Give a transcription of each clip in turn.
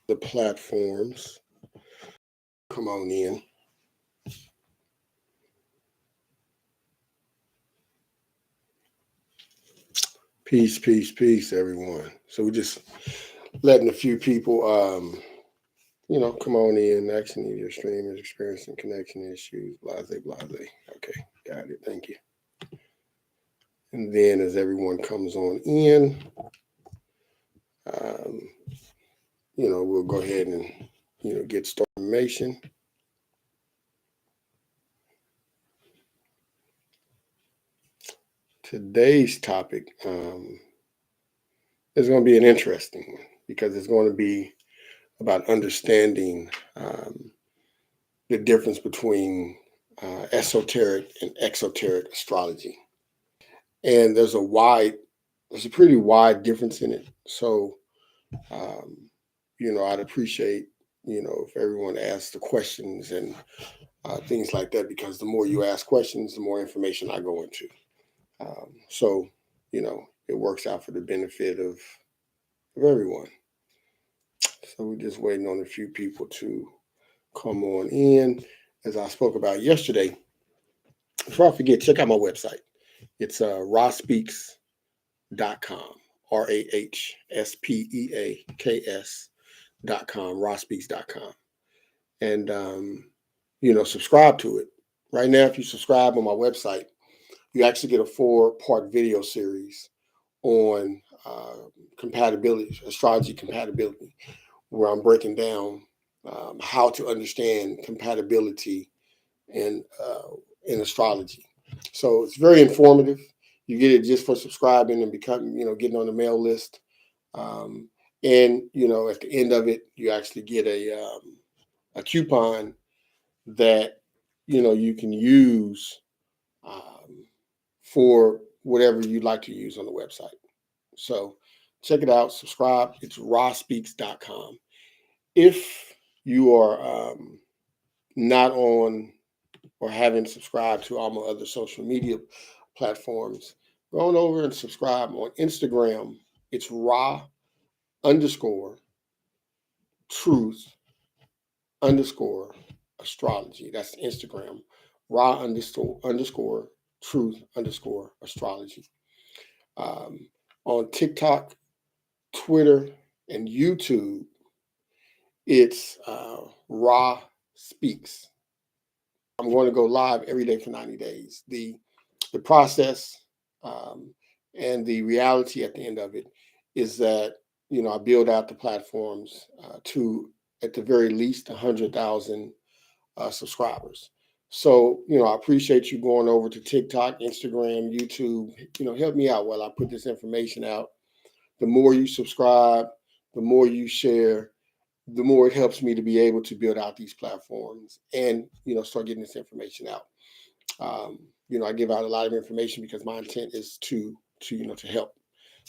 the platforms. Come on in. Peace, peace, peace, everyone. So we're just letting a few people, come on in. Action of your stream is experiencing connection issues, blase, blase. Okay, got it. Thank you. And then as everyone comes on in, we'll go ahead and, get started. Information. Today's topic is going to be an interesting one because it's going to be about understanding the difference between esoteric and exoteric astrology. And there's a pretty wide difference in it. So, I'd appreciate, if everyone asks the questions and things like that, because the more you ask questions, the more information I go into. So, it works out for the benefit of everyone. So we're just waiting on a few people to come on in. As I spoke about yesterday, before I forget, check out my website. It's rahspeaks.com, rahspeaks.com, rahspeaks.com. And, subscribe to it. Right now, if you subscribe on my website, you actually get a 4-part video series on compatibility, astrology compatibility, where I'm breaking down how to understand compatibility in astrology. So it's very informative. You get it just for subscribing and getting on the mail list. And at the end of it, you actually get a coupon that you can use for whatever you'd like to use on the website. So check it out, subscribe. It's rahspeaks.com. If you are not on or haven't subscribed to all my other social media platforms, go on over and subscribe on Instagram. It's Ra_truth_astrology. That's Instagram. Ra_truth_astrology. On TikTok, Twitter, and YouTube, it's Ra Speaks. I'm going to go live every day for 90 days. The process and the reality at the end of it is that, I build out the platforms to, at the very least, 100,000 subscribers. So, I appreciate you going over to TikTok, Instagram, YouTube. Help me out while I put this information out. The more you subscribe, the more you share, the more it helps me to be able to build out these platforms and, start getting this information out. I give out a lot of information because my intent is to help.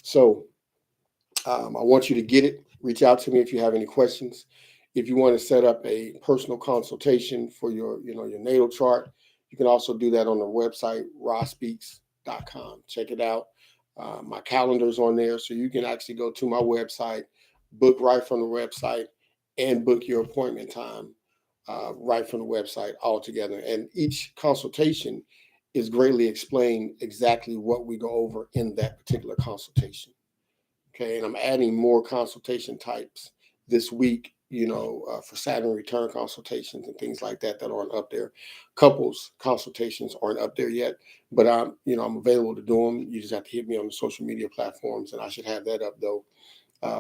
So I want you to get it. Reach out to me if you have any questions. If you want to set up a personal consultation for your natal chart, you can also do that on the website, rahspeaks.com. Check it out. My calendar's on there, so you can actually go to my website, book right from the website, and book your appointment time right from the website altogether. And each consultation is greatly explained exactly what we go over in that particular consultation. Okay, and I'm adding more consultation types this week, for Saturn return consultations and things like that aren't up there. Couples consultations aren't up there yet, but I'm available to do them. You just have to hit me on the social media platforms, and I should have that up though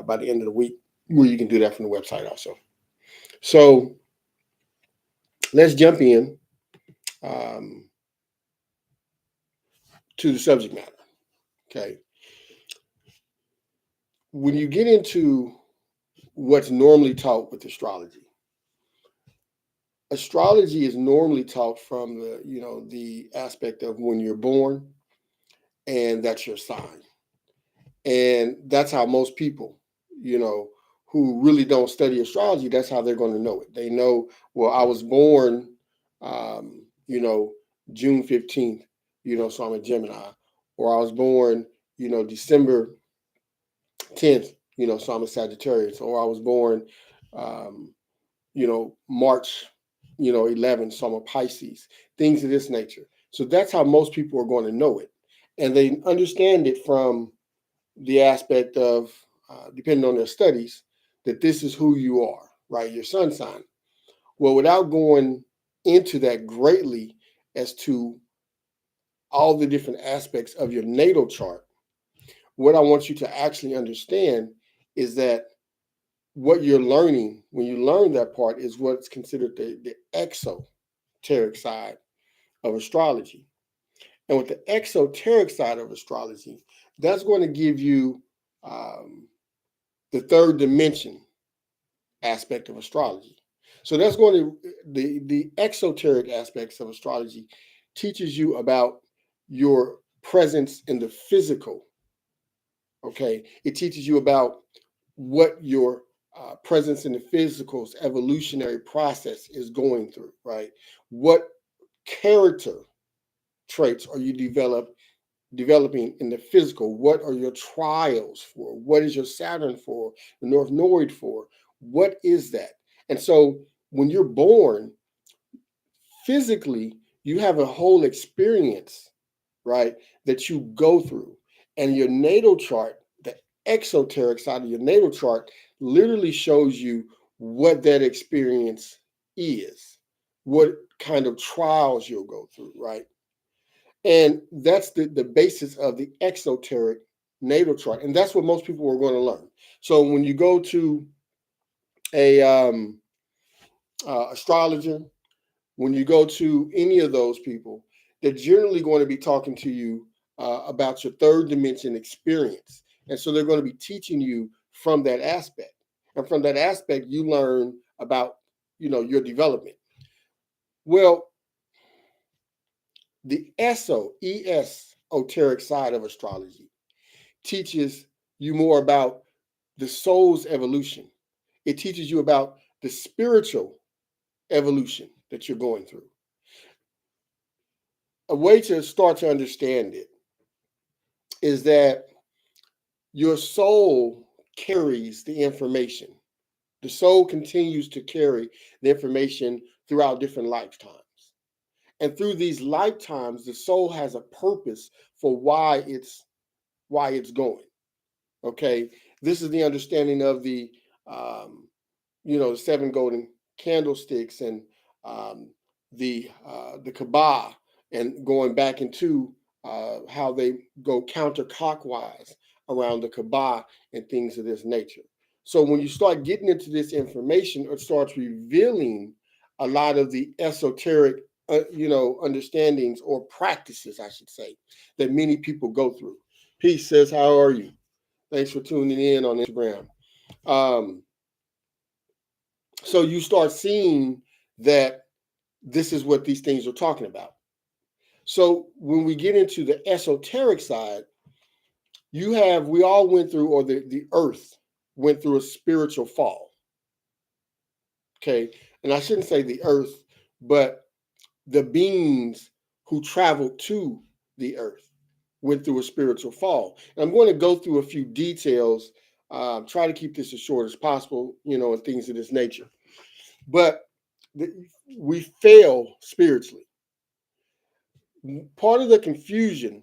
by the end of the week, where you can do that from the website also. So let's jump in to the subject matter. Okay. When you get into what's normally taught with astrology is normally taught from the aspect of when you're born, and that's your sign. And that's how most people, who really don't study astrology, that's how they're going to know it. They know, well, I was born, June 15th, so I'm a Gemini, or I was born, December 10th, so I'm a Sagittarius, or I was born March, 11, so I'm a Pisces, things of this nature. So that's how most people are going to know it. And they understand it from the aspect of, depending on their studies, that this is who you are, right? Your sun sign. Well, without going into that greatly as to all the different aspects of your natal chart, what I want you to actually understand is that what you're learning when you learn that part is what's considered the exoteric side of astrology. And with the exoteric side of astrology, that's going to give you the third dimension aspect of astrology. So that's going to the exoteric aspects of astrology teaches you about your presence in the physical. Okay, it teaches you about what your presence in the physical's evolutionary process is going through, right? What character traits are you developing in the physical? What are your trials for? What is your Saturn for? The North Node for? What is that? And so when you're born, physically, you have a whole experience, right, that you go through. And your natal chart, the exoteric side of your natal chart, literally shows you what that experience is, what kind of trials you'll go through, right? And that's the basis of the exoteric natal chart. And that's what most people are going to learn. So when you go to a astrologer, when you go to any of those people, they're generally going to be talking to you about your third dimension experience. And so they're going to be teaching you from that aspect. And from that aspect, you learn about, your development. Well, the esoteric side of astrology teaches you more about the soul's evolution. It teaches you about the spiritual evolution that you're going through. A way to start to understand it is that your soul carries the information. The soul continues to carry the information throughout different lifetimes. And through these lifetimes, the soul has a purpose for why it's going. Okay, this is the understanding of the the seven golden candlesticks and the Kaaba, and going back into how they go counterclockwise around the Kaaba and things of this nature. So when you start getting into this information, it starts revealing a lot of the esoteric, understandings or practices, I should say, that many people go through. Peace says, "How are you? Thanks for tuning in on Instagram." Um, so you start seeing that this is what these things are talking about. So when we get into the esoteric side, we all went through, or the earth went through a spiritual fall. Okay. And I shouldn't say the earth, but the beings who traveled to the earth went through a spiritual fall. And I'm going to go through a few details, try to keep this as short as possible, and things of this nature. But we fail spiritually. Part of the confusion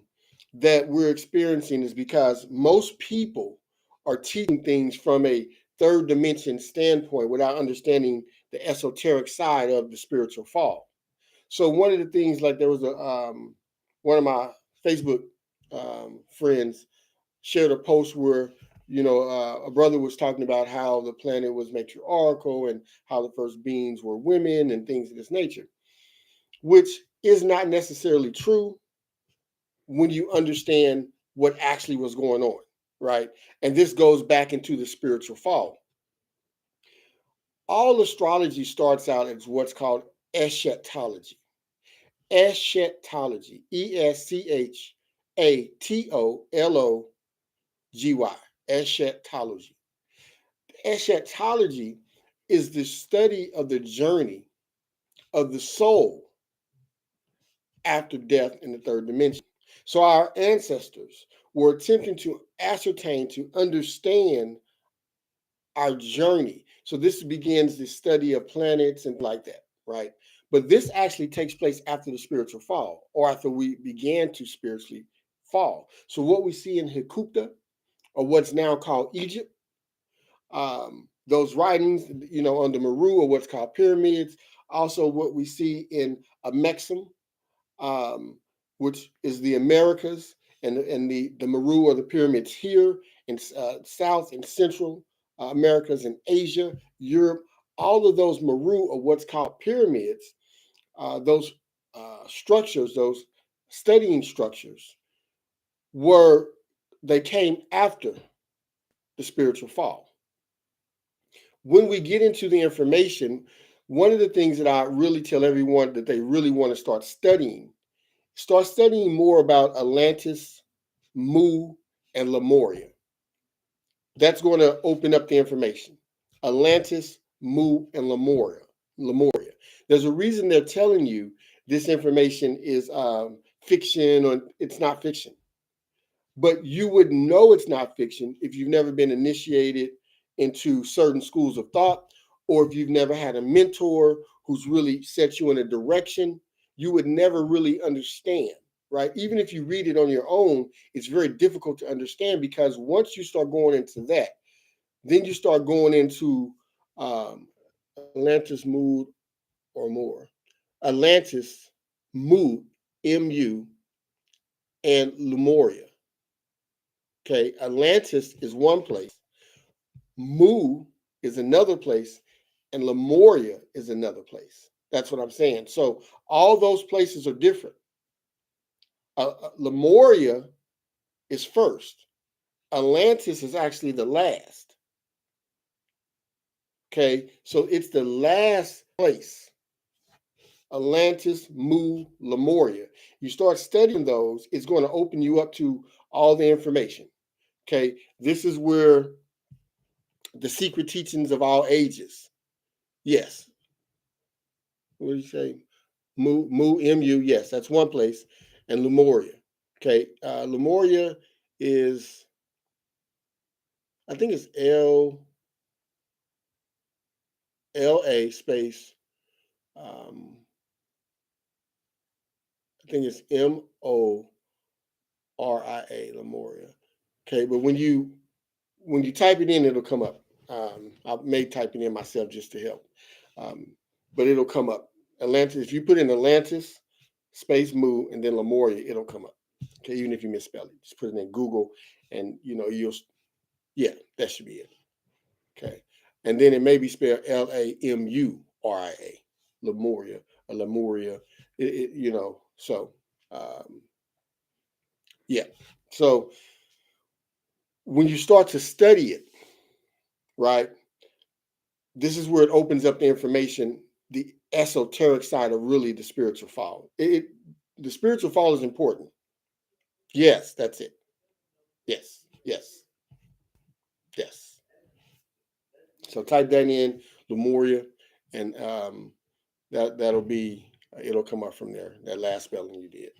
that we're experiencing is because most people are teaching things from a third dimension standpoint without understanding the esoteric side of the spiritual fall. So one of the things, like, there was one of my Facebook friends shared a post where a brother was talking about how the planet was matriarchal and how the first beings were women and things of this nature, which is not necessarily true when you understand what actually was going on, right? And this goes back into the spiritual fall. All astrology starts out as what's called eschatology. Eschatology, Eschatology, eschatology. Eschatology is the study of the journey of the soul after death in the third dimension. So our ancestors were attempting to ascertain, to understand our journey. So this begins the study of planets and like that, right? But this actually takes place after the spiritual fall, or after we began to spiritually fall. So what we see in Hekupta, or what's now called Egypt, those writings, on the Meru, or what's called pyramids. Also, what we see in Amexem, which is the Americas, and the Meru, or the pyramids here in South and Central Americas, and Asia, Europe. All of those Meru, or what's called pyramids, those structures, those studying structures, they came after the spiritual fall. When we get into the information, one of the things that I really tell everyone that they really want to start studying more about Atlantis, Mu, and Lemuria. That's going to open up the information. Atlantis, Mu, and Lemuria. There's a reason they're telling you this information is fiction, or it's not fiction. But you would know it's not fiction if you've never been initiated into certain schools of thought, or if you've never had a mentor who's really set you in a direction. You would never really understand, right? Even if you read it on your own, it's very difficult to understand, because once you start going into that, then you start going into Atlantis, Mood, or more. Atlantis, Mu, M-U, and Lemuria. Okay, Atlantis is one place, Mu is another place, and Lemuria is another place. That's what I'm saying. So all those places are different. Lemuria is first. Atlantis is actually the last. Okay, so it's the last place. Atlantis, Mu, Lemuria. You start studying those, it's going to open you up to all the information. Okay, this is where the secret teachings of all ages. Yes. What do you say? Mu, M-U. Yes, that's one place. And Lemuria. Okay, Lemuria is, I think it's L-A space. I think it's M-O-R-I-A, Lemuria. Okay, but when you type it in, it'll come up. I may type it in myself just to help, but it'll come up. Atlantis. If you put in Atlantis space Mu and then Lemuria, it'll come up. Okay, even if you misspell it, just put it in Google, and that should be it. Okay, and then it may be spelled Lamuria, Lemuria, or Lemuria. So yeah. So when you start to study it, right, this is where it opens up the information, the esoteric side of really the spiritual fall. The spiritual fall is important. Yes, that's it. Yes. So type that in, Lemuria, and it'll come up from there. That last spelling you did.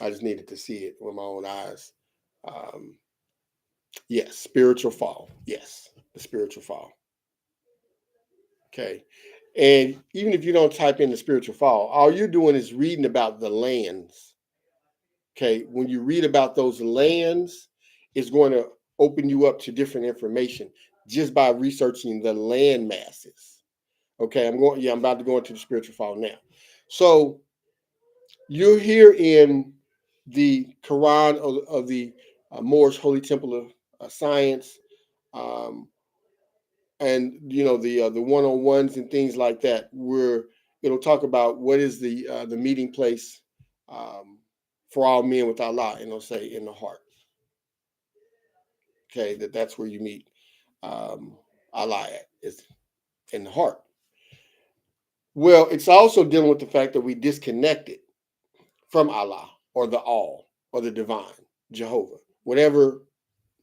I just needed to see it with my own eyes. Yes, spiritual fall. Yes, the spiritual fall. Okay. And even if you don't type in the spiritual fall, all you're doing is reading about the lands. Okay. When you read about those lands, it's going to open you up to different information just by researching the land masses. Okay. I'm about to go into the spiritual fall now. So you're here in the Quran of the Moorish Holy Temple of Science. And the one-on-ones and things like that, where it'll talk about what is the meeting place for all men with Allah, and it'll say in the heart. Okay, that's where you meet Allah at, is in the heart. Well, it's also dealing with the fact that we disconnected from Allah, or the all, or the divine, Jehovah, whatever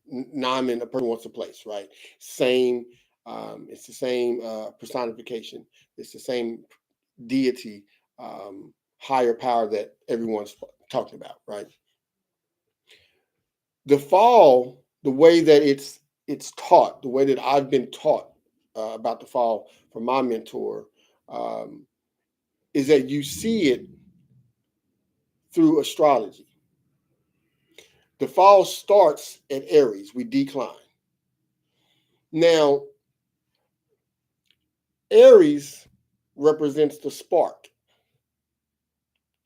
Naaman a person wants to place, right? Same. It's the same personification. It's the same deity, higher power that everyone's talking about, right? The fall, the way that it's it's taught, the way that I've been taught about the fall from my mentor, is that you see it through astrology. The fall starts at Aries. We decline. Now, Aries represents the spark.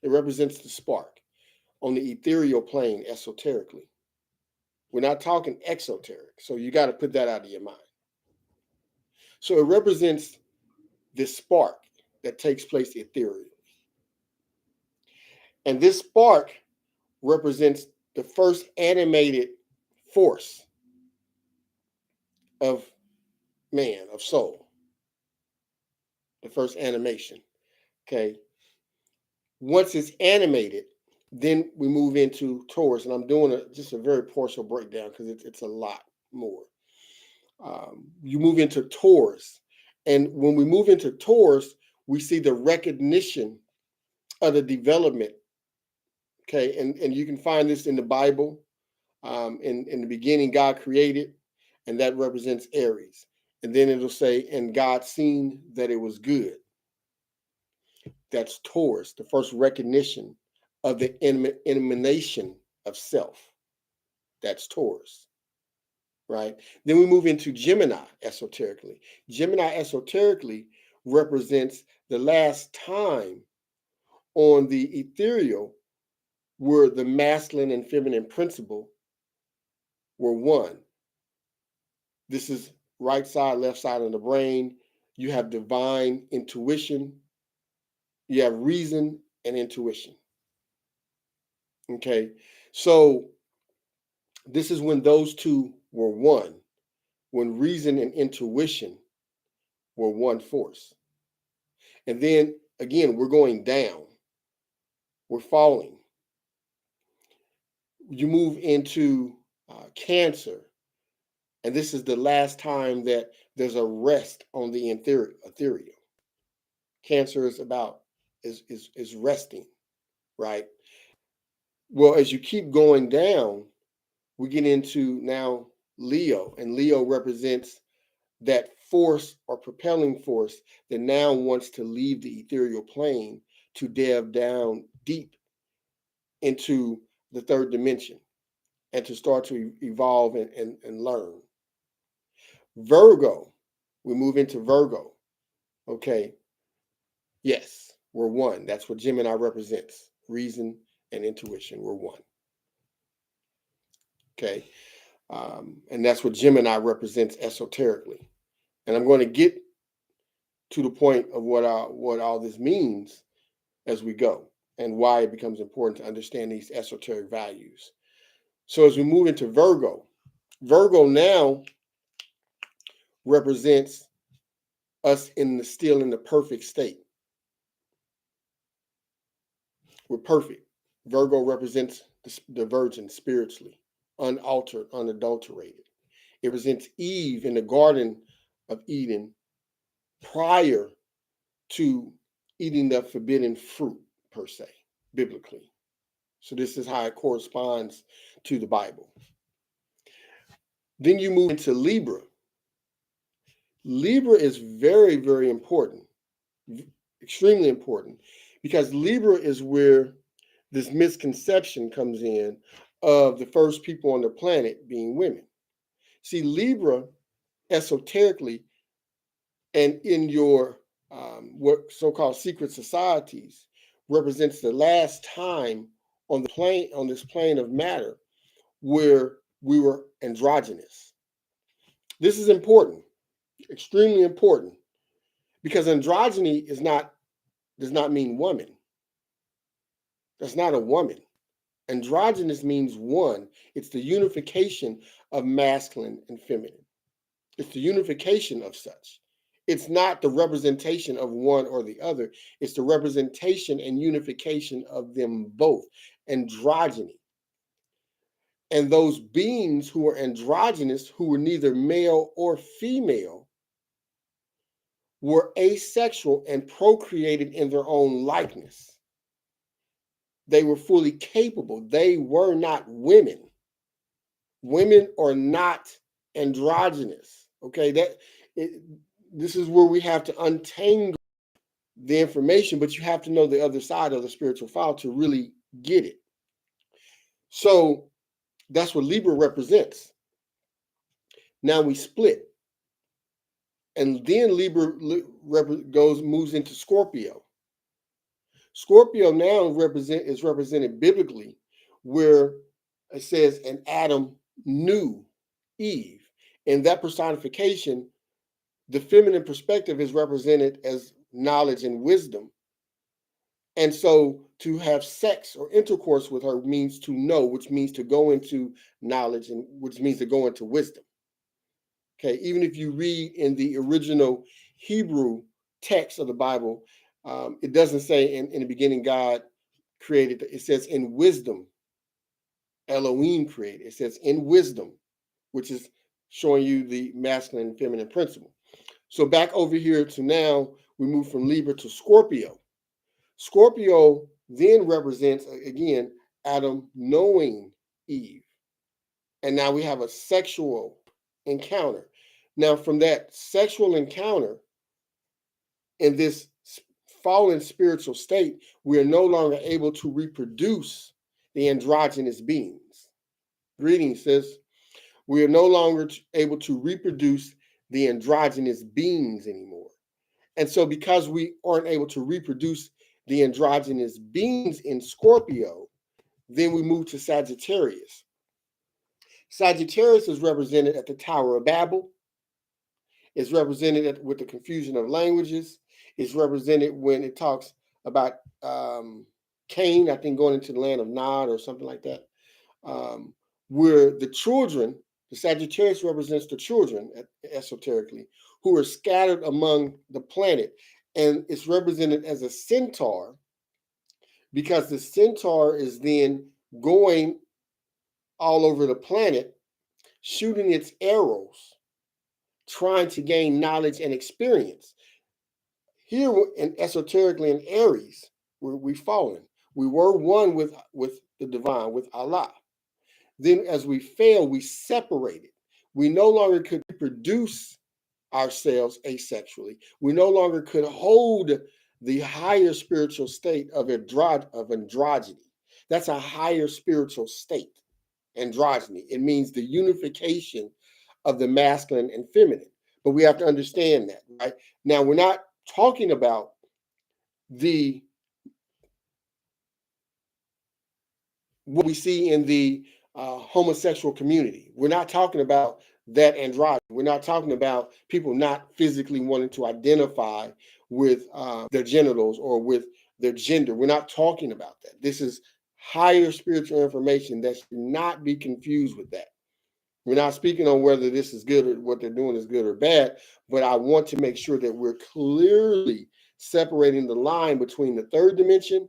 It represents the spark on the ethereal plane, esoterically. We're not talking exoteric, so you got to put that out of your mind. So it represents this spark that takes place ethereally. And this spark represents the first animated force of man, of soul. The first animation, okay? Once it's animated, then we move into Taurus, and I'm doing just a very partial breakdown because it's a lot more. You move into Taurus, and when we move into Taurus, we see the recognition of the development, okay? And you can find this in the Bible. In the beginning, God created, and that represents Aries. And then it'll say, and God seen that it was good. That's Taurus, the first recognition of the emanation of self. That's Taurus, right? Then we move into Gemini esoterically. Gemini esoterically represents the last time on the ethereal where the masculine and feminine principle were one. This is right side, left side of the brain. You have divine intuition. You have reason and intuition. Okay, so this is when those two were one, when reason and intuition were one force. And then again, we're going down, we're falling. You move into Cancer, and this is the last time that there's a rest on the ethereal. Cancer is about is resting, right? Well, as you keep going down, we get into now Leo, and Leo represents that force or propelling force that now wants to leave the ethereal plane to delve down deep into the third dimension and to start to evolve and learn. Virgo, we move into Virgo. Okay. Yes, we're one. That's what Gemini represents. Reason and intuition. We're one. Okay. And that's what Gemini represents esoterically. And I'm going to get to the point of what all this means as we go and why it becomes important to understand these esoteric values. So as we move into Virgo, Virgo now represents us still in the perfect state. We're perfect. Virgo represents the virgin spiritually, unaltered, unadulterated. It represents Eve in the Garden of Eden prior to eating the forbidden fruit, per se, biblically. So this is how it corresponds to the Bible. Then you move into Libra. Libra is very, very important, extremely important, because Libra is where this misconception comes in of the first people on the planet being women. See, Libra, esoterically, and in your what so-called secret societies, represents the last time on this plane of matter where we were androgynous. This is important, extremely important, because androgyny does not mean woman. That's not a woman. Androgynous means one. It's the unification of masculine and feminine. It's the unification of such. It's not the representation of one or the other. It's the representation and unification of them both. Androgyny. And those beings who are androgynous, who were neither male or female, were asexual and procreated in their own likeness. They were fully capable. They were not women. Women are not androgynous. Okay, this is where we have to untangle the information, but you have to know the other side of the spiritual file to really get it. So that's what Libra represents. Now we split, and then Libra moves into Scorpio. Scorpio now is represented biblically, where it says, "And Adam knew Eve." In that personification, the feminine perspective is represented as knowledge and wisdom. And so to have sex or intercourse with her means to know, which means to go into knowledge, and which means to go into wisdom. Okay, even if you read in the original Hebrew text of the Bible, it doesn't say in the beginning God created. It says in wisdom, Elohim created. It says in wisdom, which is showing you the masculine and feminine principle. So back over here to now, we move from Libra to Scorpio. Scorpio then represents, again, Adam knowing Eve. And now we have a sexual encounter. Now, from that sexual encounter, in this fallen spiritual state, we are no longer able to reproduce the androgynous beings. Greetings, sis. We are no longer able to reproduce the androgynous beings anymore. And so because we aren't able to reproduce the androgynous beings in Scorpio, then we move to Sagittarius. Sagittarius is represented at the Tower of Babel. It's represented with the confusion of languages. It's represented when it talks about Cain, I think, going into the land of Nod or something like that, where the children, the Sagittarius represents the children, esoterically, who are scattered among the planet. And it's represented as a centaur, because the centaur is then going all over the planet, shooting its arrows, trying to gain knowledge and experience. Here in esoterically in Aries, where we've fallen, we were one with the divine, with Allah. Then as we fail, we separated. We no longer could produce ourselves asexually. We no longer could hold the higher spiritual state of androgyny. That's a higher spiritual state, androgyny. It means the unification of the masculine and feminine. But we have to understand that, right? Now, we're not talking about what we see in the homosexual community. We're not talking about that androgyny. We're not talking about people not physically wanting to identify with their genitals or with their gender. We're not talking about that. This is higher spiritual information that should not be confused with that. We're not speaking on whether this is good or what they're doing is good or bad, but I want to make sure that we're clearly separating the line between the third dimension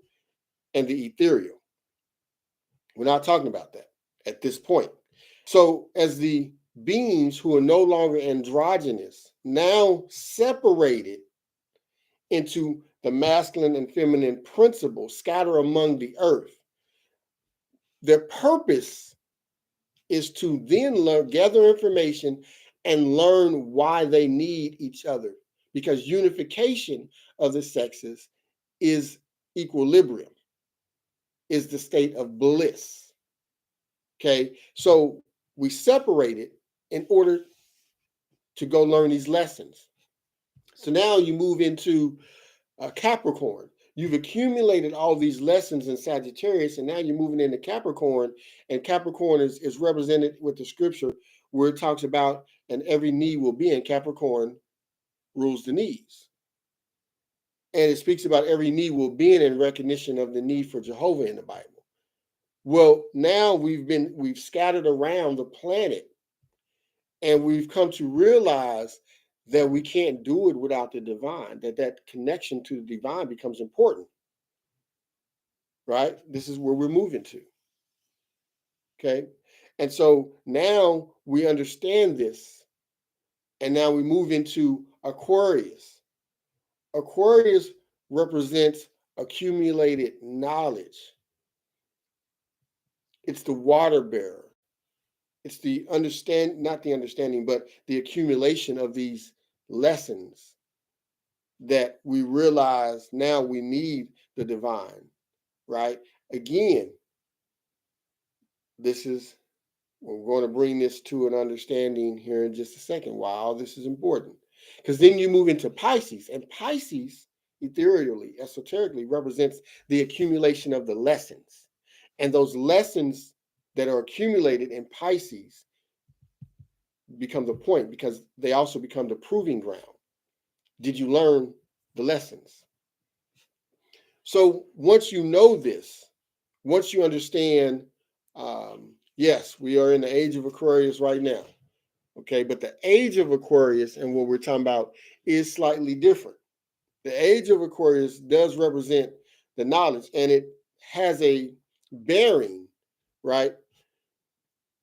and the ethereal. We're not talking about that at this point. So as the beings who are no longer androgynous, now separated into the masculine and feminine principles, scatter among the earth, their purpose is to then gather information and learn why they need each other, because unification of the sexes is equilibrium, is the state of bliss. Okay, so we separate it in order to go learn these lessons. So now you move into Capricorn. You've accumulated all these lessons in Sagittarius, and now you're moving into Capricorn. And Capricorn is represented with the scripture where it talks about, and every knee will be, and Capricorn rules the knees. And it speaks about every knee will be in recognition of the need for Jehovah in the Bible. Well, now we've scattered around the planet, and we've come to realize that we can't do it without the divine, that connection to the divine becomes important, right? This is where we're moving to, okay? And so now we understand this, and now we move into Aquarius. Aquarius represents accumulated knowledge. It's the water bearer. It's the not the understanding, but the accumulation of these lessons that we realize now we need the divine, right? Again, we're going to bring this to an understanding here in just a second why all this is important. Because then you move into Pisces, and Pisces, ethereally, esoterically, represents the accumulation of the lessons. And those lessons that are accumulated in Pisces become the point because they also become the proving ground. Did you learn the lessons? So once you know this, once you understand, yes, we are in the age of Aquarius right now. Okay, but the age of Aquarius and what we're talking about is slightly different. The age of Aquarius does represent the knowledge, and it has a bearing, right?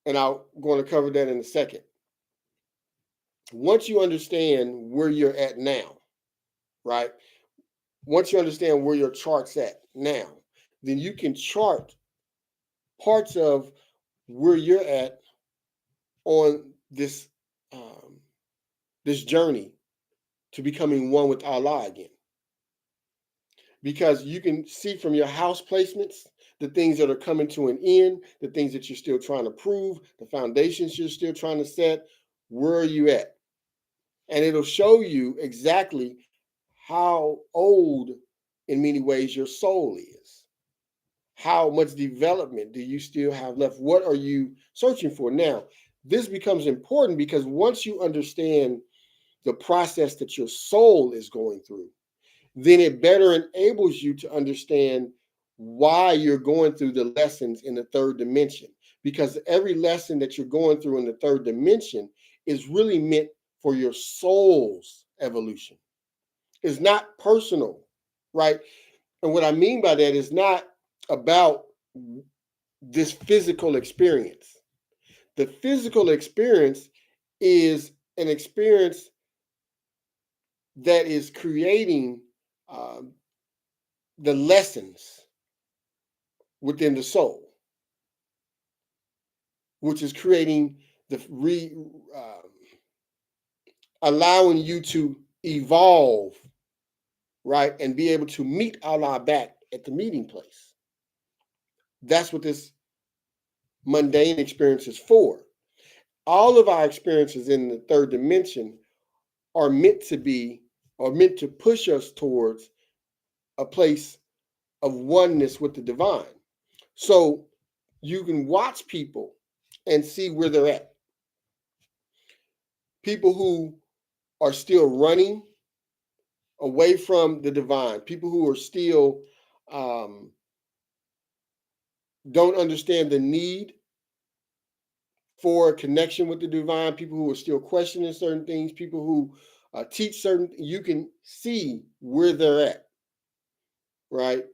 And I'm going to cover that in a second. Once you understand where you're at now, right? Once you understand where your chart's at now, then you can chart parts of where you're at on this this journey to becoming one with Allah again. Because you can see from your house placements the things that are coming to an end, the things that you're still trying to prove, the foundations you're still trying to set. Where are you at? And it'll show you exactly how old, in many ways, your soul is. How much development do you still have left? What are you searching for? Now, this becomes important because once you understand the process that your soul is going through, then it better enables you to understand why you're going through the lessons in the third dimension. Because every lesson that you're going through in the third dimension is really meant for your soul's evolution. It's not personal, right? And what I mean by that is not about this physical experience. The physical experience is an experience that is creating the lessons within the soul, which is creating allowing you to evolve, right, and be able to meet Allah back at the meeting place. That's what this mundane experience is for. All of our experiences in the third dimension are meant to push us towards a place of oneness with the divine. So you can watch people and see where they're at. People who are still running away from the divine, people who are still don't understand the need for a connection with the divine, people who are still questioning certain things, people who teach certain, you can see where they're at, right?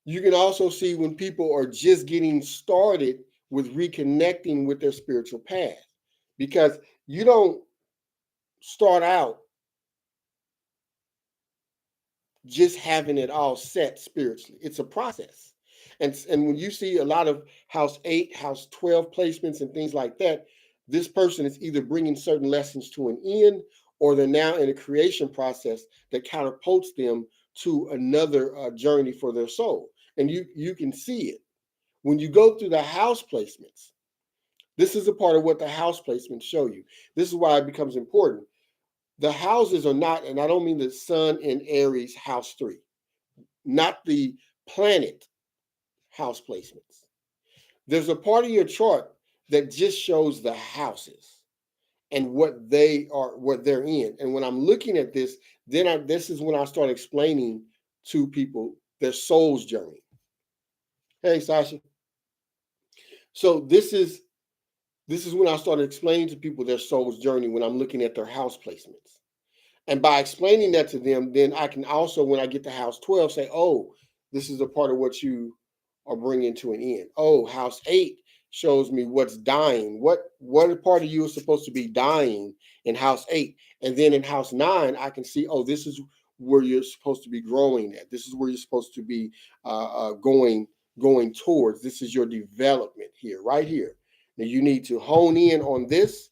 You can also see when people are just getting started with reconnecting with their spiritual path, because you don't start out just having it all set spiritually. It's a process. And when you see a lot of house 8, house 12 placements and things like that, this person is either bringing certain lessons to an end, or they're now in a creation process that catapults them to another journey for their soul. And you can see it. When you go through the house placements, this is a part of what the house placements show you. This is why it becomes important. The houses are not, and I don't mean the sun in Aries house 3, not the planet house placements. There's a part of your chart that just shows the houses and what they are, what they're in. And when I'm looking at this, this is when I start explaining to people their soul's journey. Hey, Sasha. So this is when I started explaining to people their soul's journey when I'm looking at their house placements. And by explaining that to them, then I can also, when I get to house 12, say, oh, this is a part of what you are bringing to an end. Oh, house 8 shows me what's dying. What part of you is supposed to be dying in house 8? And then in house 9, I can see, oh, this is where you're supposed to be growing at. This is where you're supposed to be going towards. This is your development here, right here. Now you need to hone in on this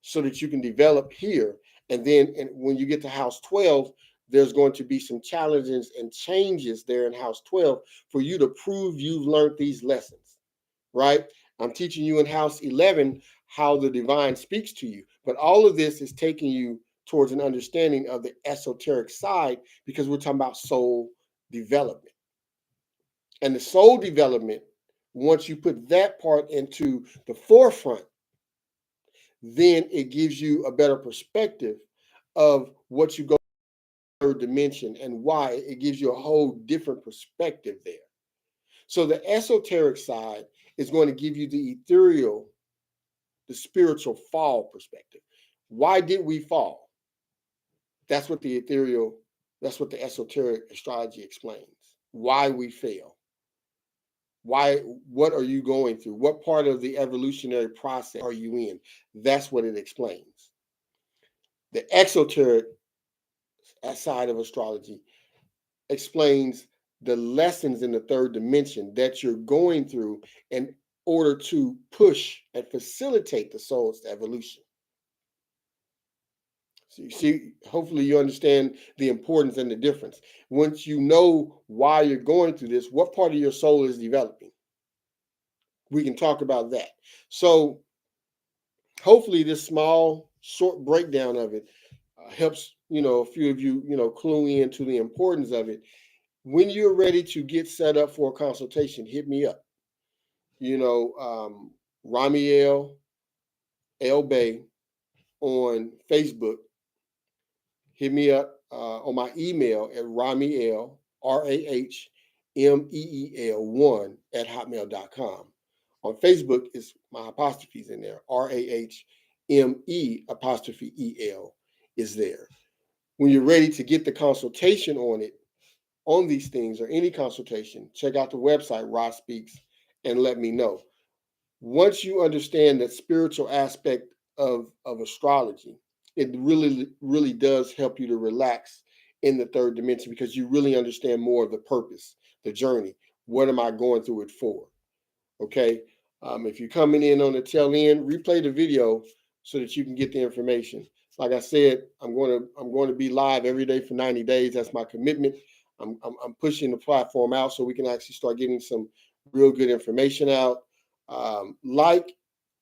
so that you can develop here. And then when you get to house 12, there's going to be some challenges and changes there in house 12 for you to prove you've learned these lessons, right? I'm teaching you in house 11 how the divine speaks to you. But all of this is taking you towards an understanding of the esoteric side because we're talking about soul development. And the soul development, once you put that part into the forefront, then it gives you a better perspective of what you go third dimension and why. It gives you a whole different perspective there. So the esoteric side is going to give you the ethereal, the spiritual fall perspective. Why did we fall? That's what the ethereal, that's what the esoteric astrology explains. Why we fail. Why, what are you going through? What part of the evolutionary process are you in? That's what it explains. The exoteric side of astrology explains the lessons in the third dimension that you're going through in order to push and facilitate the soul's evolution. So you see, hopefully you understand the importance and the difference. Once you know why you're going through this, what part of your soul is developing? We can talk about that. So hopefully this small, short breakdown of it helps, a few of you, clue into the importance of it. When you're ready to get set up for a consultation, hit me up. Ramiel L. Bay on Facebook. Hit me up on my email at Ramiel, RAHMEEL1 at hotmail.com. On Facebook, is my apostrophes in there. RAHME''EL is there. When you're ready to get the consultation on these things or any consultation, check out the website, Ra Speaks, and let me know. Once you understand that spiritual aspect of astrology, it really, really does help you to relax in the third dimension because you really understand more of the purpose, the journey. What am I going through it for? Okay. If you're coming in on the tail end, replay the video so that you can get the information. Like I said, I'm going to be live every day for 90 days. That's my commitment. I'm pushing the platform out so we can actually start getting some real good information out. Like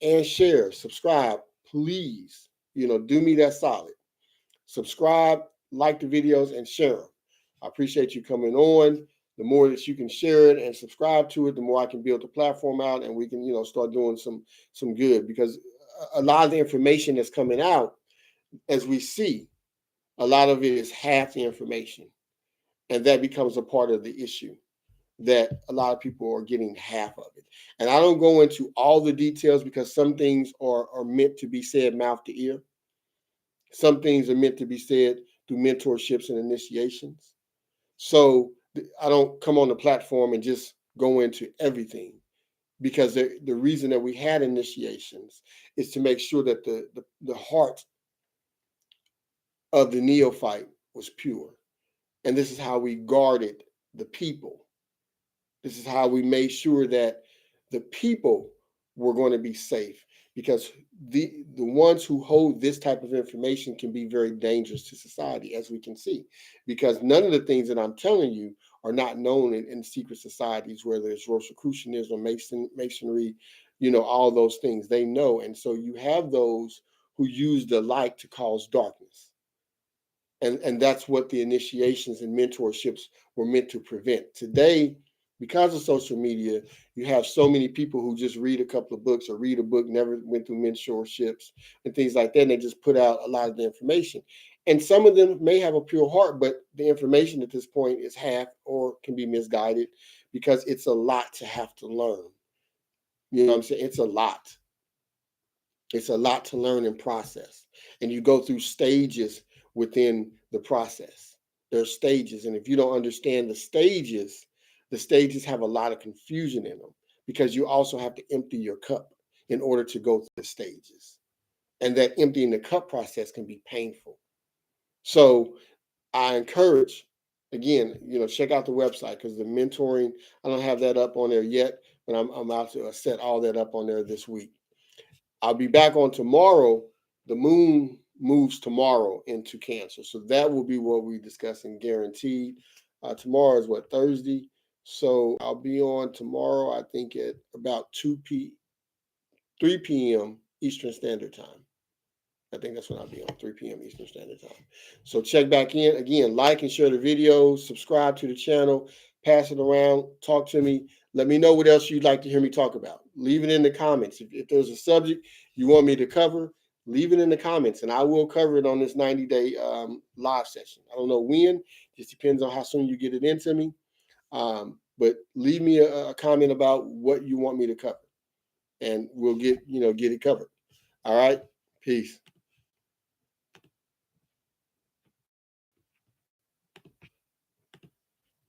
and share, subscribe, please. Do me that solid. Subscribe, like the videos, and share them. I appreciate you coming on. The more that you can share it and subscribe to it, the more I can build the platform out, and we can, start doing some good. Because a lot of the information that's coming out, as we see, a lot of it is half the information, and that becomes a part of the issue. That a lot of people are getting half of it. And I don't go into all the details because some things are meant to be said mouth to ear. Some things are meant to be said through mentorships and initiations. So I don't come on the platform and just go into everything because the reason that we had initiations is to make sure that the heart of the neophyte was pure. And this is how we guarded the people. This is how we made sure that the people were going to be safe, because the ones who hold this type of information can be very dangerous to society, as we can see, because none of the things that I'm telling you are not known in secret societies, whether it's Rosicrucianism or Masonry, all those things they know. And so you have those who use the light to cause darkness. And that's what the initiations and mentorships were meant to prevent. Today, because of social media, you have so many people who just read a couple of books or read a book, never went through mentorships and things like that, and they just put out a lot of the information. And some of them may have a pure heart, but the information at this point is half or can be misguided because it's a lot to have to learn. You know what I'm saying? It's a lot. It's a lot to learn and process. And you go through stages within the process. There's stages. And if you don't understand the stages have a lot of confusion in them because you also have to empty your cup in order to go through the stages. And that emptying the cup process can be painful. So I encourage, again, check out the website because the mentoring, I don't have that up on there yet, but I'm about to set all that up on there this week. I'll be back on tomorrow. The moon moves tomorrow into Cancer. So that will be what we're discussing, guaranteed. Tomorrow is what, Thursday? So I'll be on tomorrow, I think at about 3 p.m. Eastern Standard Time. I think that's when I'll be on, 3 p.m. Eastern Standard Time. So check back in. Again, like and share the video, subscribe to the channel, pass it around, talk to me. Let me know what else you'd like to hear me talk about. Leave it in the comments. If there's a subject you want me to cover, leave it in the comments, and I will cover it on this 90-day live session. I don't know when. Just depends on how soon you get it into me. But leave me a comment about what you want me to cover, and we'll get it covered. All right. Peace.